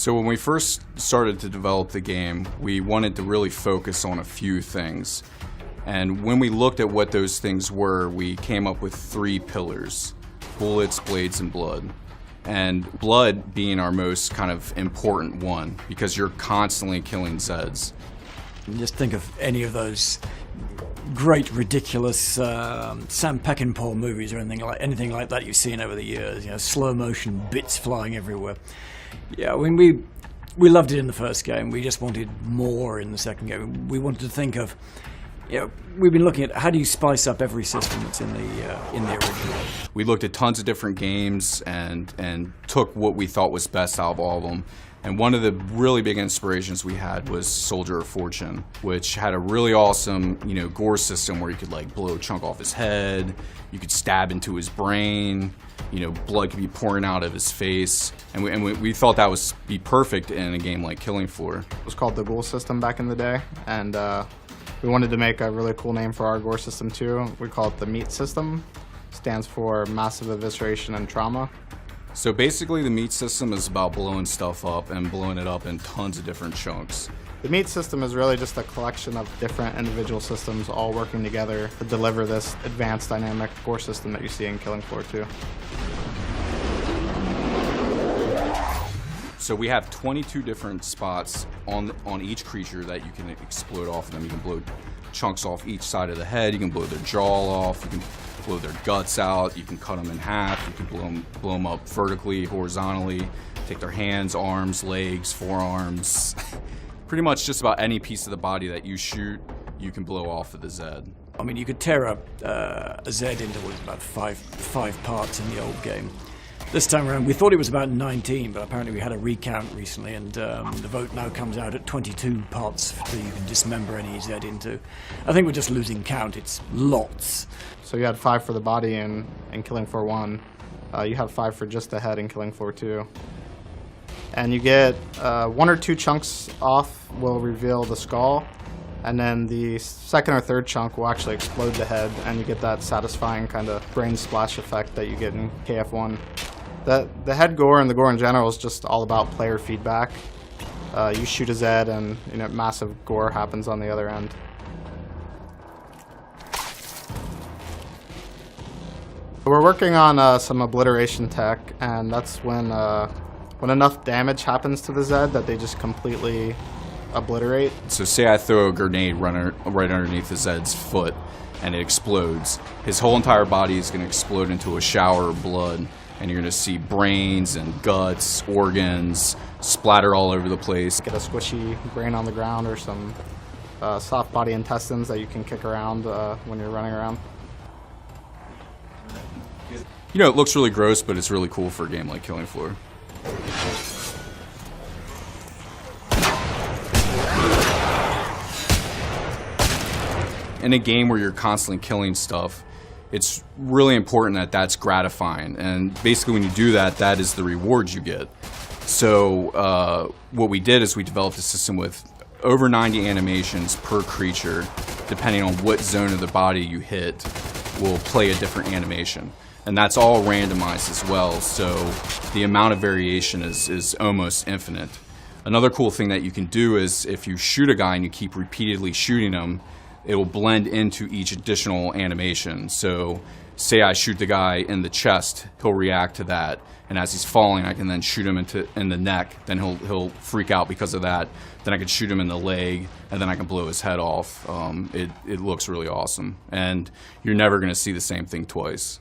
So when we first started to develop the game, we wanted to really focus on a few things. And when we looked at what those things were, we came up with 3 pillars: bullets, blades, and blood. And blood being our most kind of important one, because you're constantly killing Zeds. Just think of any of those great, ridiculous Sam Peckinpah movies or anything like that you've seen over the years. You know, slow motion bits flying everywhere. Yeah, when we loved it in the first game. We just wanted more in the second game. We wanted to think of, you know, we've been looking at how do you spice up every system that's in the original. We looked at tons of different games and took what we thought was best out of all of them. And one of the really big inspirations we had was Soldier of Fortune, which had a really awesome, you know, gore system where you could like blow a chunk off his head, you could stab into his brain, you know, blood could be pouring out of his face, and we thought that would be perfect in a game like Killing Floor. It was called the Ghoul system back in the day, and we wanted to make a really cool name for our gore system too. We call it the Meat system. It stands for Massive Evisceration and Trauma. So basically the Meat system is about blowing stuff up and blowing it up in tons of different chunks. The Meat system is really just a collection of different individual systems all working together to deliver this advanced dynamic gore system that you see in Killing Floor 2. So we have 22 different spots on each creature that you can explode off of them. You can blow chunks off each side of the head, you can blow their jaw off, you can blow their guts out, you can cut them in half, you can blow them up vertically, horizontally, take their hands, arms, legs, forearms. Pretty much just about any piece of the body that you shoot, you can blow off of the Zed. I mean, you could tear up a Zed into about five parts in the old game. This time around, we thought it was about 19, but apparently we had a recount recently, and the vote now comes out at 22 parts that you can dismember any Zed into. I think we're just losing count. It's lots. So you had 5 for the body in Killing Floor 1. You have 5 for just the head in Killing Floor 2. And you get 1 or 2 chunks off will reveal the skull, and then the second or third chunk will actually explode the head, and you get that satisfying kind of brain splash effect that you get in KF1. The head gore and the gore in general is just all about player feedback. You shoot a Zed and, you know, massive gore happens on the other end. We're working on some obliteration tech, and that's when enough damage happens to the Zed that they just completely obliterate. So say I throw a grenade right underneath the Zed's foot and it explodes. His whole entire body is going to explode into a shower of blood, and you're going to see brains and guts, organs splatter all over the place. Get a squishy brain on the ground or some soft body intestines that you can kick around when you're running around. You know, it looks really gross, but it's really cool for a game like Killing Floor. In a game where you're constantly killing stuff, it's really important that that's gratifying. And basically when you do that, that is the reward you get. So what we did is we developed a system with over 90 animations per creature. Depending on what zone of the body you hit, will play a different animation. And that's all randomized as well, so the amount of variation is almost infinite. Another cool thing that you can do is if you shoot a guy and you keep repeatedly shooting him, it will blend into each additional animation. So say I shoot the guy in the chest, he'll react to that, and as he's falling I can then shoot him in the neck, then he'll freak out because of that, then I can shoot him in the leg, and then I can blow his head off. It looks really awesome, and you're never going to see the same thing twice.